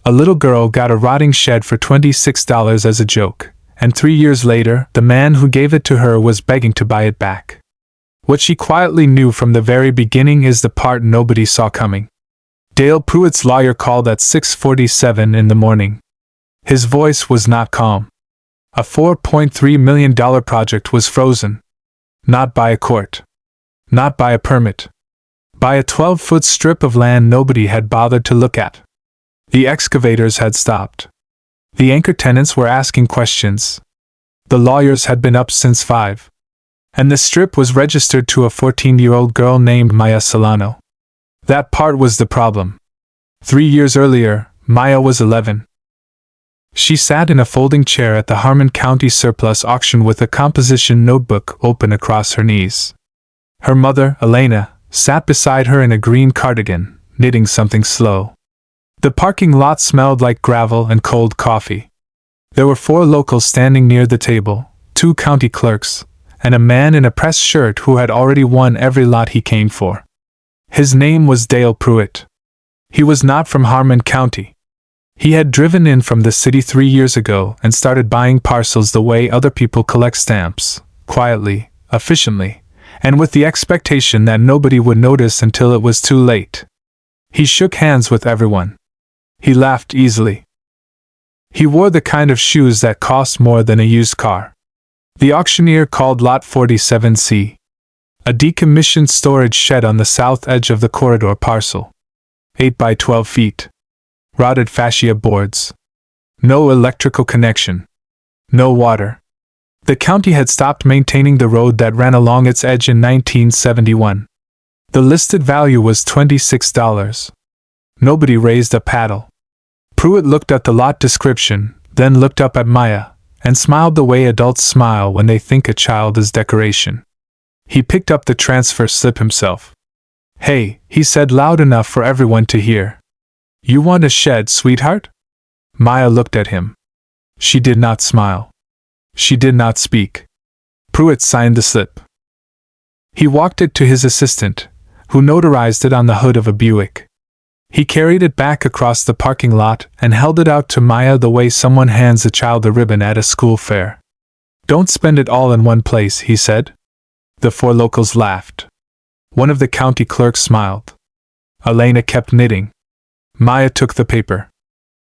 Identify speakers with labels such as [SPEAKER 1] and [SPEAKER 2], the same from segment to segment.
[SPEAKER 1] A little girl got a rotting shed for $26 as a joke, and 3 years later, the man who gave it to her was begging to buy it back. What she quietly knew from the very beginning is the part nobody saw coming. Dale Pruitt's lawyer called at 6:47 in the morning. His voice was not calm. A $4.3 million project was frozen. Not by a court. Not by a permit. By a 12-foot strip of land nobody had bothered to look at. The excavators had stopped. The anchor tenants were asking questions. The lawyers had been up since 5. And the strip was registered to a 14-year-old girl named Maya Solano. That part was the problem. 3 years earlier, Maya was 11. She sat in a folding chair at the Harmon County surplus auction with a composition notebook open across her knees. Her mother, Elena, sat beside her in a green cardigan, knitting something slow. The parking lot smelled like gravel and cold coffee. There were 4 locals standing near the table, 2 county clerks, and a man in a pressed shirt who had already won every lot he came for. His name was Dale Pruitt. He was not from Harmon County. He had driven in from the city 3 years ago and started buying parcels the way other people collect stamps, quietly, efficiently, and with the expectation that nobody would notice until it was too late. He shook hands with everyone. He laughed easily. He wore the kind of shoes that cost more than a used car. The auctioneer called Lot 47C. A decommissioned storage shed on the south edge of the corridor parcel. 8 by 12 feet. Rotted fascia boards. No electrical connection. No water. The county had stopped maintaining the road that ran along its edge in 1971. The listed value was $26. Nobody raised a paddle. Pruitt looked at the lot description, then looked up at Maya, and smiled the way adults smile when they think a child is decoration. He picked up the transfer slip himself. "Hey," he said loud enough for everyone to hear. "You want a shed, sweetheart?" Maya looked at him. She did not smile. She did not speak. Pruitt signed the slip. He walked it to his assistant, who notarized it on the hood of a Buick. He carried it back across the parking lot and held it out to Maya the way someone hands a child a ribbon at a school fair. "Don't spend it all in one place," he said. The 4 locals laughed. One of the county clerks smiled. Elena kept knitting. Maya took the paper.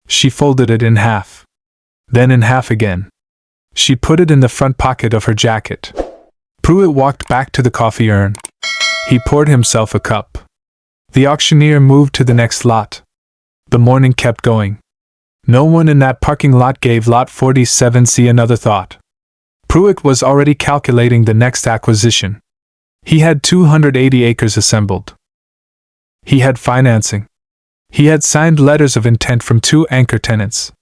[SPEAKER 1] She folded it in half. Then in half again. She put it in the front pocket of her jacket. Pruitt walked back to the coffee urn. He poured himself a cup. The auctioneer moved to the next lot. The morning kept going. No one in that parking lot gave Lot 47C another thought. Pruitt was already calculating the next acquisition. He had 280 acres assembled. He had financing. He had signed letters of intent from 2 anchor tenants.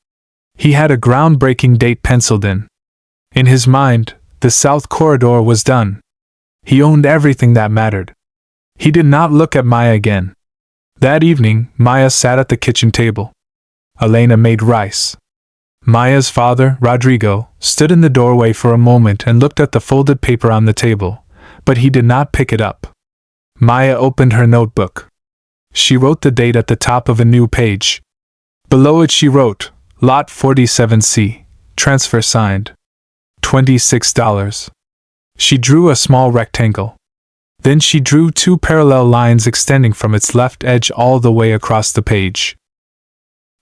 [SPEAKER 1] He had a groundbreaking date penciled in. In his mind, the South Corridor was done. He owned everything that mattered. He did not look at Maya again. That evening, Maya sat at the kitchen table. Elena made rice. Maya's father, Rodrigo, stood in the doorway for a moment and looked at the folded paper on the table, but he did not pick it up. Maya opened her notebook. She wrote the date at the top of a new page. Below it she wrote, Lot 47C, transfer signed. $26. She drew a small rectangle. Then she drew 2 parallel lines extending from its left edge all the way across the page.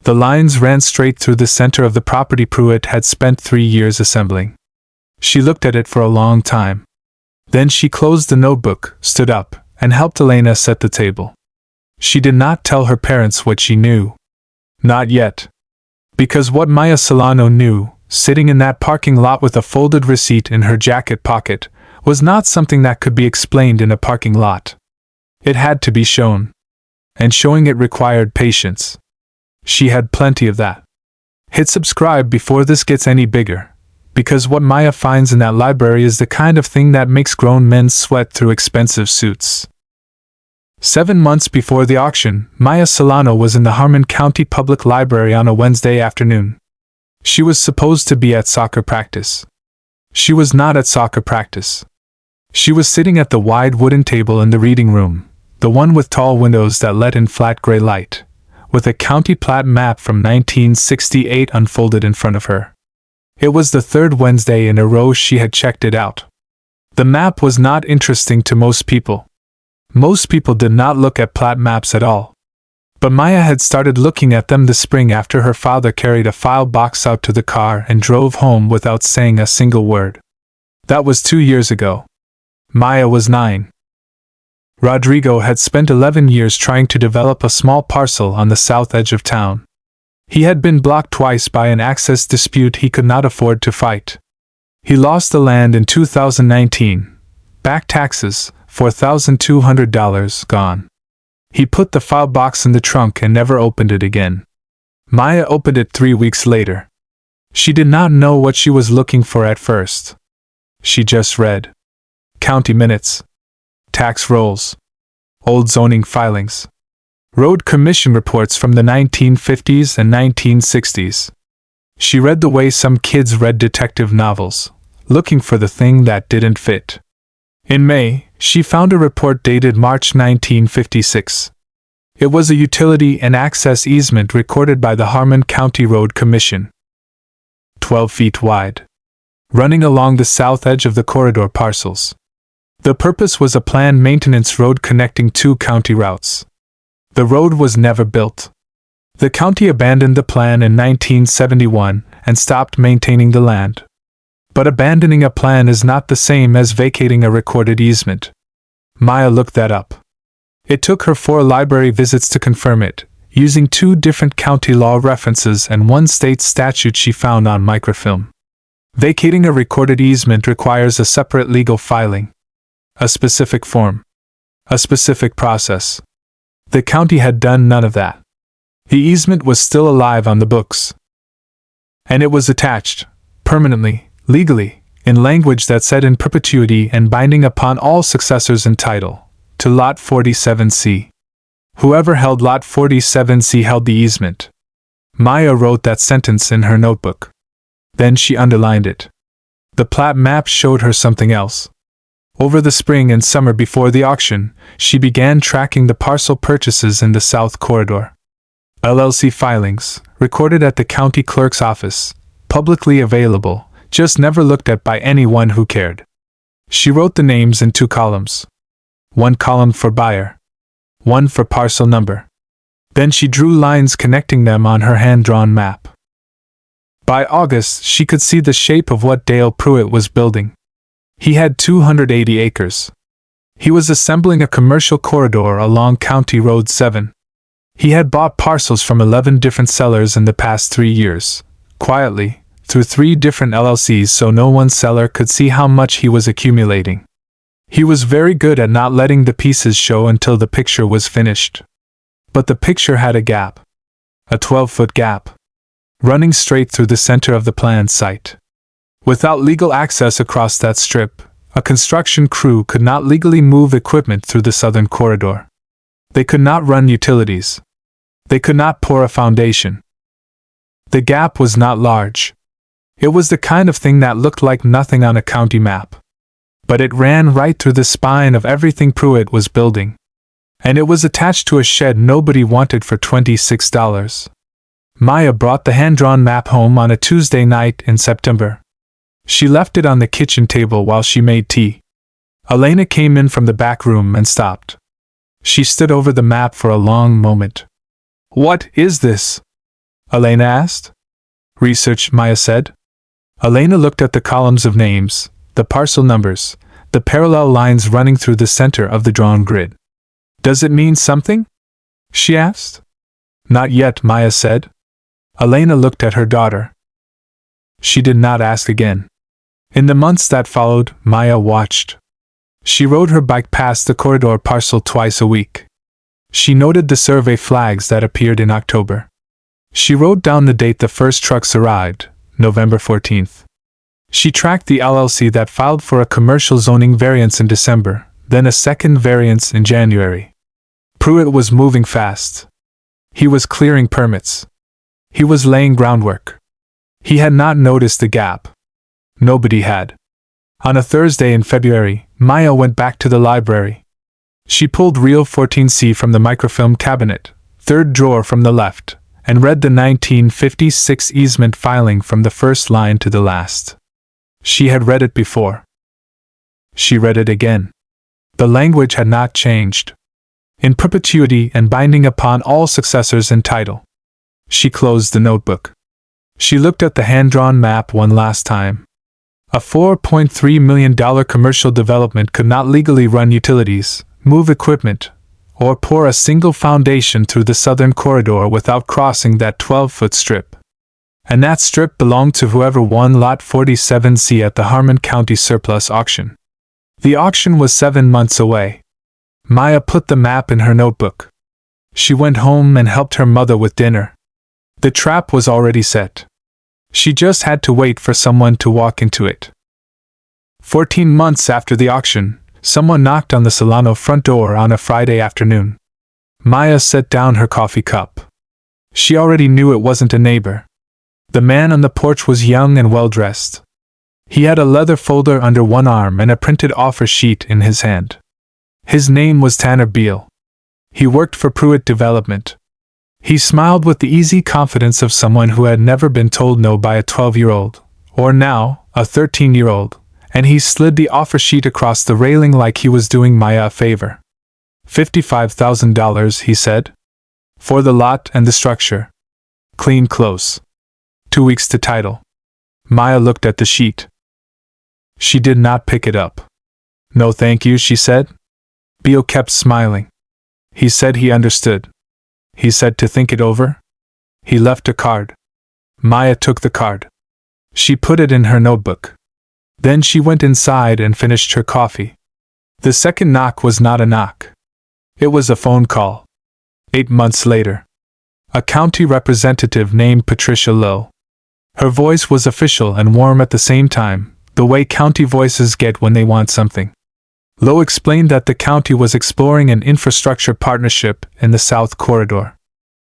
[SPEAKER 1] The lines ran straight through the center of the property Pruitt had spent 3 years assembling. She looked at it for a long time. Then she closed the notebook, stood up, and helped Elena set the table. She did not tell her parents what she knew. Not yet. Because what Maya Solano knew, sitting in that parking lot with a folded receipt in her jacket pocket, was not something that could be explained in a parking lot. It had to be shown. And showing it required patience. She had plenty of that. Hit subscribe before this gets any bigger, because what Maya finds in that library is the kind of thing that makes grown men sweat through expensive suits. 7 months before the auction, Maya Solano was in the Harmon County Public Library on a Wednesday afternoon. She was supposed to be at soccer practice. She was not at soccer practice. She was sitting at the wide wooden table in the reading room, the one with tall windows that let in flat gray light, with a county plat map from 1968 unfolded in front of her. It was the third Wednesday in a row she had checked it out. The map was not interesting to most people. Most people did not look at plat maps at all. But Maya had started looking at them the spring after her father carried a file box out to the car and drove home without saying a single word. That was 2 years ago. Maya was 9. Rodrigo had spent 11 years trying to develop a small parcel on the south edge of town. He had been blocked twice by an access dispute he could not afford to fight. He lost the land in 2019. Back taxes, $4,200 gone. He put the file box in the trunk and never opened it again. Maya opened it 3 weeks later. She did not know what she was looking for at first. She just read county minutes, tax rolls, old zoning filings, road commission reports from the 1950s and 1960s. She read the way some kids read detective novels, looking for the thing that didn't fit. In May, she found a report dated March 1956. It was a utility and access easement recorded by the Harmon County Road Commission. 12 feet wide, running along the south edge of the corridor parcels. The purpose was a planned maintenance road connecting 2 county routes. The road was never built. The county abandoned the plan in 1971 and stopped maintaining the land. But abandoning a plan is not the same as vacating a recorded easement. Maya looked that up. It took her 4 library visits to confirm it, using 2 different county law references and 1 state statute she found on microfilm. Vacating a recorded easement requires a separate legal filing, a specific form, a specific process. The county had done none of that. The easement was still alive on the books. And it was attached, permanently, legally, in language that said in perpetuity and binding upon all successors in title, to Lot 47C. Whoever held Lot 47C held the easement. Maya wrote that sentence in her notebook. Then she underlined it. The plat map showed her something else. Over the spring and summer before the auction, she began tracking the parcel purchases in the South Corridor. LLC filings, recorded at the county clerk's office, publicly available, just never looked at by anyone who cared. She wrote the names in 2 columns. 1 column for buyer, 1 for parcel number. Then she drew lines connecting them on her hand-drawn map. By August, she could see the shape of what Dale Pruitt was building. He had 280 acres. He was assembling a commercial corridor along County Road 7. He had bought parcels from 11 different sellers in the past 3 years, quietly, through 3 different LLCs so no one seller could see how much he was accumulating. He was very good at not letting the pieces show until the picture was finished. But the picture had a gap. A 12-foot gap, running straight through the center of the planned site. Without legal access across that strip, a construction crew could not legally move equipment through the southern corridor. They could not run utilities. They could not pour a foundation. The gap was not large. It was the kind of thing that looked like nothing on a county map. But it ran right through the spine of everything Pruitt was building. And it was attached to a shed nobody wanted for $26. Maya brought the hand-drawn map home on a Tuesday night in September. She left it on the kitchen table while she made tea. Elena came in from the back room and stopped. She stood over the map for a long moment. "What is this?" Elena asked. "Research," Maya said. Elena looked at the columns of names, the parcel numbers, the parallel lines running through the center of the drawn grid. "Does it mean something?" she asked. "Not yet," Maya said. Elena looked at her daughter. She did not ask again. In the months that followed, Maya watched. She rode her bike past the corridor parcel twice a week. She noted the survey flags that appeared in October. She wrote down the date the first trucks arrived, November 14th. She tracked the LLC that filed for a commercial zoning variance in December, then a second variance in January. Pruitt was moving fast. He was clearing permits. He was laying groundwork. He had not noticed the gap. Nobody had. On a Thursday in February, Maya went back to the library. She pulled Reel 14C from the microfilm cabinet, third drawer from the left, and read the 1956 easement filing from the first line to the last. She had read it before. She read it again. The language had not changed. In perpetuity and binding upon all successors in title. She closed the notebook. She looked at the hand-drawn map one last time. A $4.3 million commercial development could not legally run utilities, move equipment, or pour a single foundation through the southern corridor without crossing that 12-foot strip. And that strip belonged to whoever won Lot 47C at the Harmon County Surplus Auction. The auction was 7 months away. Maya put the map in her notebook. She went home and helped her mother with dinner. The trap was already set. She just had to wait for someone to walk into it. 14 months after the auction, someone knocked on the Solano front door on a Friday afternoon. Maya set down her coffee cup. She already knew it wasn't a neighbor. The man on the porch was young and well-dressed. He had a leather folder under one arm and a printed offer sheet in his hand. His name was Tanner Beal. He worked for Pruitt Development. He smiled with the easy confidence of someone who had never been told no by a 12-year-old, or now, a 13-year-old, and he slid the offer sheet across the railing like he was doing Maya a favor. $55,000, he said. For the lot and the structure. Clean close. 2 weeks to title. Maya looked at the sheet. She did not pick it up. No thank you, she said. Beal kept smiling. He said he understood. He said to think it over. He left a card. Maya took the card. She put it in her notebook. Then she went inside and finished her coffee. The second knock was not a knock. It was a phone call. 8 months later. A county representative named Patricia Lowe. Her voice was official and warm at the same time, the way county voices get when they want something. Lowe explained that the county was exploring an infrastructure partnership in the South Corridor.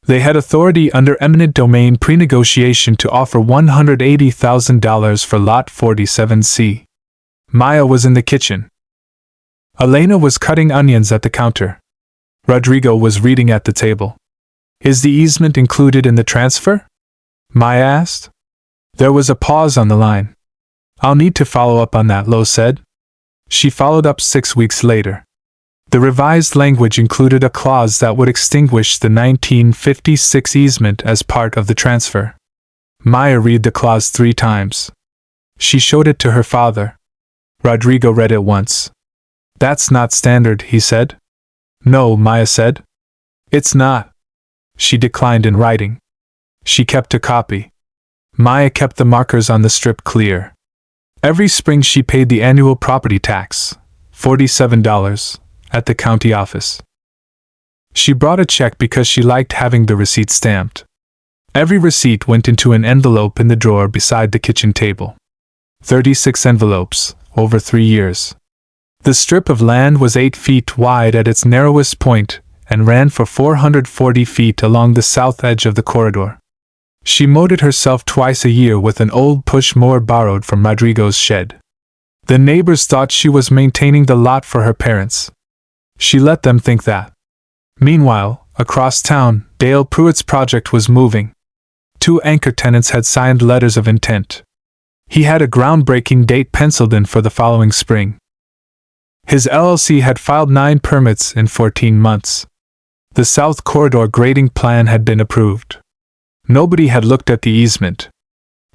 [SPEAKER 1] They had authority under eminent domain pre-negotiation to offer $180,000 for Lot 47C. Maya was in the kitchen. Elena was cutting onions at the counter. Rodrigo was reading at the table. Is the easement included in the transfer? Maya asked. There was a pause on the line. I'll need to follow up on that, Lowe said. She followed up 6 weeks later. The revised language included a clause that would extinguish the 1956 easement as part of the transfer. Maya read the clause 3 times. She showed it to her father. Rodrigo read it once. That's not standard, he said. No, Maya said. It's not. She declined in writing. She kept a copy. Maya kept the markers on the strip clear. Every spring she paid the annual property tax, $47, at the county office. She brought a check because she liked having the receipt stamped. Every receipt went into an envelope in the drawer beside the kitchen table. 36 envelopes, over 3 years. The strip of land was 8 feet wide at its narrowest point and ran for 440 feet along the south edge of the corridor. She mowed it herself twice a year with an old push mower borrowed from Rodrigo's shed. The neighbors thought she was maintaining the lot for her parents. She let them think that. Meanwhile, across town, Dale Pruitt's project was moving. 2 anchor tenants had signed letters of intent. He had a groundbreaking date penciled in for the following spring. His LLC had filed 9 permits in 14 months. The South Corridor grading plan had been approved. Nobody had looked at the easement.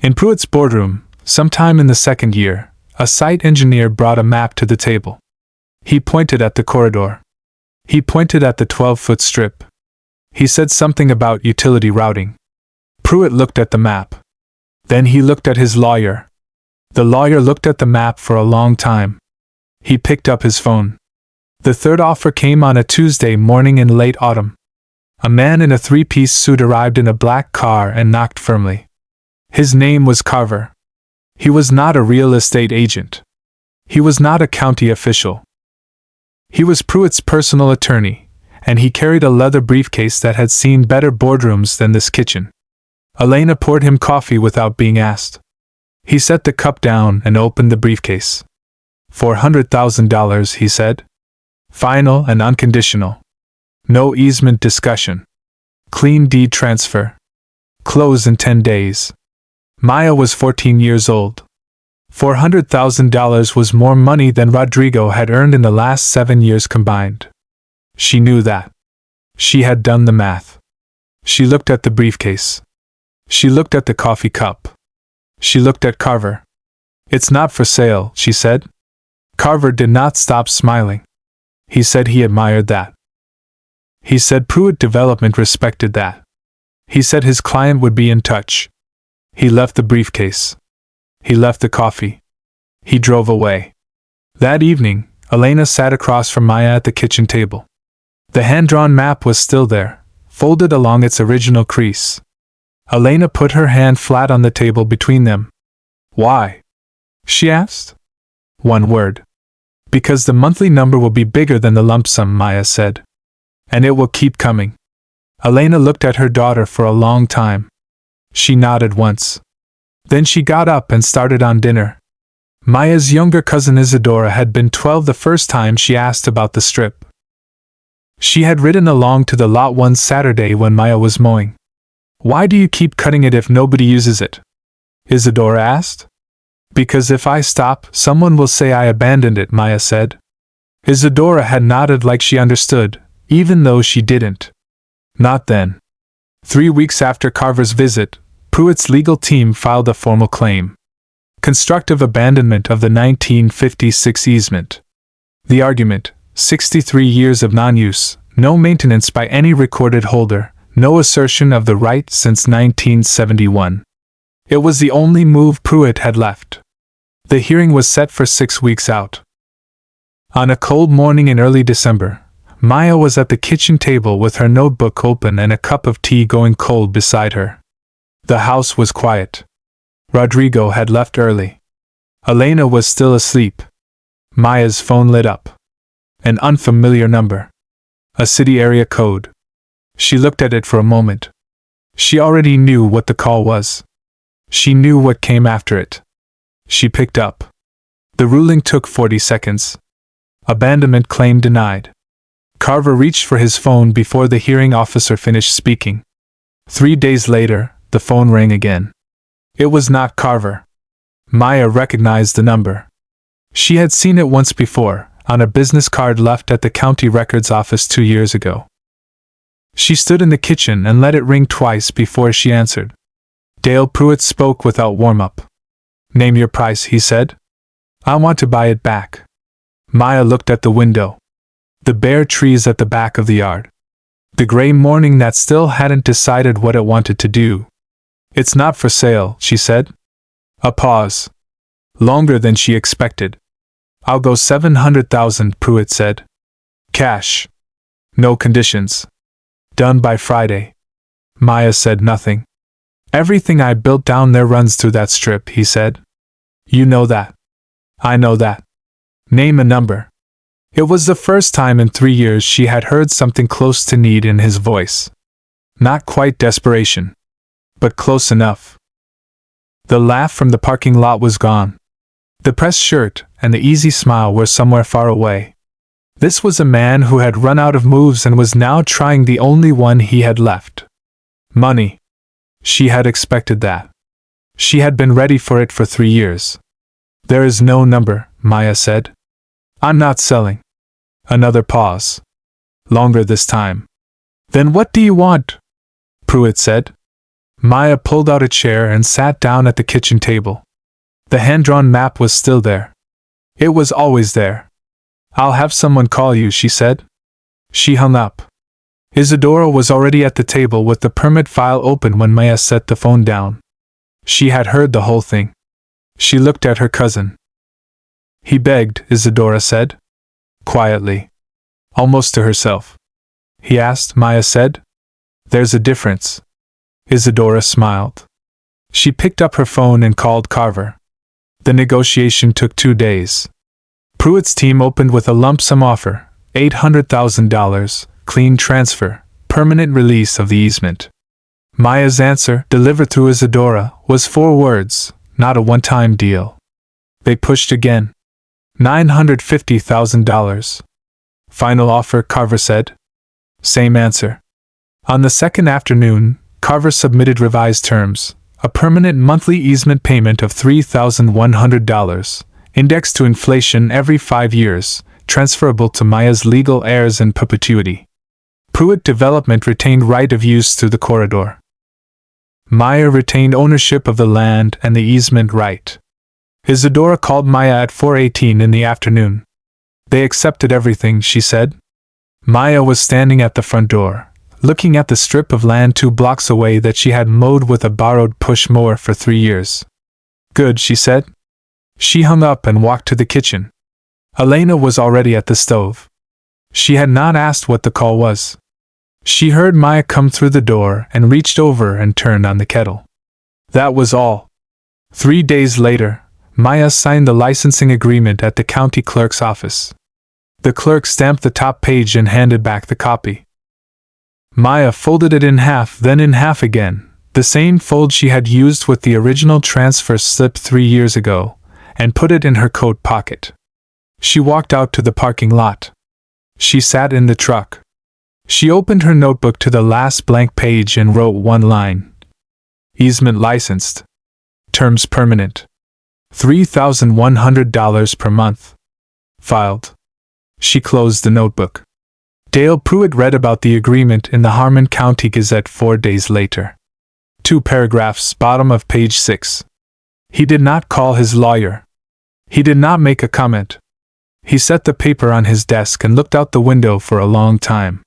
[SPEAKER 1] In Pruitt's boardroom, sometime in the second year, a site engineer brought a map to the table. He pointed at the corridor. He pointed at the 12-foot strip. He said something about utility routing. Pruitt looked at the map. Then he looked at his lawyer. The lawyer looked at the map for a long time. He picked up his phone. The third offer came on a Tuesday morning in late autumn. A man in a 3-piece suit arrived in a black car and knocked firmly. His name was Carver. He was not a real estate agent. He was not a county official. He was Pruitt's personal attorney, and he carried a leather briefcase that had seen better boardrooms than this kitchen. Elena poured him coffee without being asked. He set the cup down and opened the briefcase. $400,000, he said. Final and unconditional. No easement discussion. Clean deed transfer. Close in 10 days. Maya was 14 years old. $400,000 was more money than Rodrigo had earned in the last 7 years combined. She knew that. She had done the math. She looked at the briefcase. She looked at the coffee cup. She looked at Carver. "It's not for sale," she said. Carver did not stop smiling. He said he admired that. He said Pruitt Development respected that. He said his client would be in touch. He left the briefcase. He left the coffee. He drove away. That evening, Elena sat across from Maya at the kitchen table. The hand-drawn map was still there, folded along its original crease. Elena put her hand flat on the table between them. "Why?" she asked. "One word. Because the monthly number will be bigger than the lump sum," Maya said. "And it will keep coming." Elena looked at her daughter for a long time. She nodded once. Then she got up and started on dinner. Maya's younger cousin Isadora had been 12 the first time she asked about the strip. She had ridden along to the lot one Saturday when Maya was mowing. "Why do you keep cutting it if nobody uses it?" Isadora asked. "Because if I stop, someone will say I abandoned it," Maya said. Isadora had nodded like she understood, even though she didn't. Not then. 3 weeks after Carver's visit, Pruitt's legal team filed a formal claim. Constructive abandonment of the 1956 easement. The argument: 63 years of non-use, no maintenance by any recorded holder, no assertion of the right since 1971. It was the only move Pruitt had left. The hearing was set for 6 weeks out. On a cold morning in early December, Maya was at the kitchen table with her notebook open and a cup of tea going cold beside her. The house was quiet. Rodrigo had left early. Elena was still asleep. Maya's phone lit up. An unfamiliar number. A city area code. She looked at it for a moment. She already knew what the call was. She knew what came after it. She picked up. The ruling took 40 seconds. Abandonment claim denied. Carver reached for his phone before the hearing officer finished speaking. 3 days later, the phone rang again. It was not Carver. Maya recognized the number. She had seen it once before, on a business card left at the county records office 2 years ago. She stood in the kitchen and let it ring twice before she answered. Dale Pruitt spoke without warm-up. "Name your price," he said. "I want to buy it back." Maya looked at the window. The bare trees at the back of the yard. The gray morning that still hadn't decided what it wanted to do. "It's not for sale," she said. A pause. Longer than she expected. "I'll go 700,000, Pruitt said. "Cash. No conditions. Done by Friday." Maya said nothing. "Everything I built down there runs through that strip," he said. "You know that." "I know that." "Name a number." It was the first time in 3 years she had heard something close to need in his voice. Not quite desperation, but close enough. The laugh from the parking lot was gone. The pressed shirt and the easy smile were somewhere far away. This was a man who had run out of moves and was now trying the only one he had left. Money. She had expected that. She had been ready for it for 3 years. "There is no number," Maya said. "I'm not selling." Another pause. Longer this time. "Then what do you want?" Pruitt said. Maya pulled out a chair and sat down at the kitchen table. The hand-drawn map was still there. It was always there. "I'll have someone call you," she said. She hung up. Isadora was already at the table with the permit file open when Maya set the phone down. She had heard the whole thing. She looked at her cousin. "He begged," Isadora said. Quietly. Almost to herself. "He asked," Maya said. "There's a difference." Isadora smiled. She picked up her phone and called Carver. The negotiation took 2 days. Pruitt's team opened with a lump sum offer, $800,000, clean transfer, permanent release of the easement. Maya's answer, delivered through Isadora, was 4 words, not a one-time deal. They pushed again. $950,000. Final offer, Carver said. Same answer. On the second afternoon, Carver submitted revised terms, a permanent monthly easement payment of $3,100, indexed to inflation every 5 years, transferable to Maya's legal heirs in perpetuity. Pruitt Development retained right of use through the corridor. Maya retained ownership of the land and the easement right. Isadora called Maya at 4:18 in the afternoon. They accepted everything, she said. Maya was standing at the front door, looking at the strip of land 2 blocks away that she had mowed with a borrowed push mower for 3 years. Good, she said. She hung up and walked to the kitchen. Elena was already at the stove. She had not asked what the call was. She heard Maya come through the door and reached over and turned on the kettle. That was all. 3 days later, Maya signed the licensing agreement at the county clerk's office. The clerk stamped the top page and handed back the copy. Maya folded it in half, then in half again, the same fold she had used with the original transfer slip 3 years ago, and put it in her coat pocket. She walked out to the parking lot. She sat in the truck. She opened her notebook to the last blank page and wrote one line. Easement licensed. Terms permanent. $3,100 per month. Filed. She closed the notebook. Dale Pruitt read about the agreement in the Harmon County Gazette 4 days later. 2 paragraphs, bottom of page 6. He did not call his lawyer. He did not make a comment. He set the paper on his desk and looked out the window for a long time.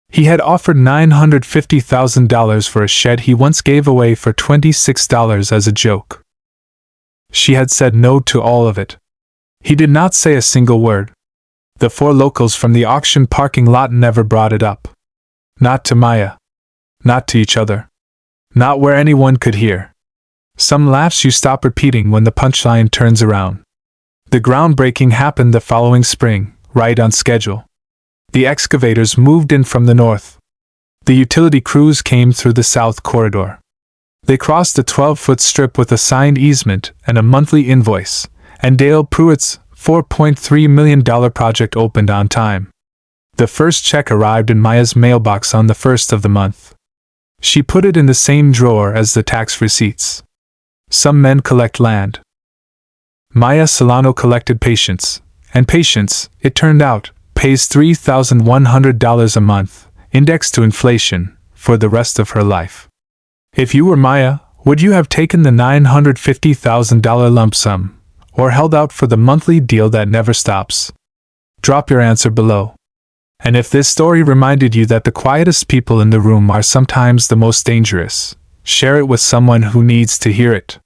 [SPEAKER 1] He had offered $950,000 for a shed he once gave away for $26 as a joke. She had said no to all of it. He did not say a single word. The 4 locals from the auction parking lot never brought it up. Not to Maya. Not to each other. Not where anyone could hear. Some laughs you stop repeating when the punchline turns around. The groundbreaking happened the following spring, right on schedule. The excavators moved in from the north. The utility crews came through the south corridor. They crossed a 12-foot strip with a signed easement and a monthly invoice, and Dale Pruitt's $4.3 million project opened on time. The first check arrived in Maya's mailbox on the 1st of the month. She put it in the same drawer as the tax receipts. Some men collect land. Maya Solano collected patience, and patience, it turned out, pays $3,100 a month, indexed to inflation, for the rest of her life. If you were Maya, would you have taken the $950,000 lump sum, or held out for the monthly deal that never stops? Drop your answer below. And if this story reminded you that the quietest people in the room are sometimes the most dangerous, share it with someone who needs to hear it.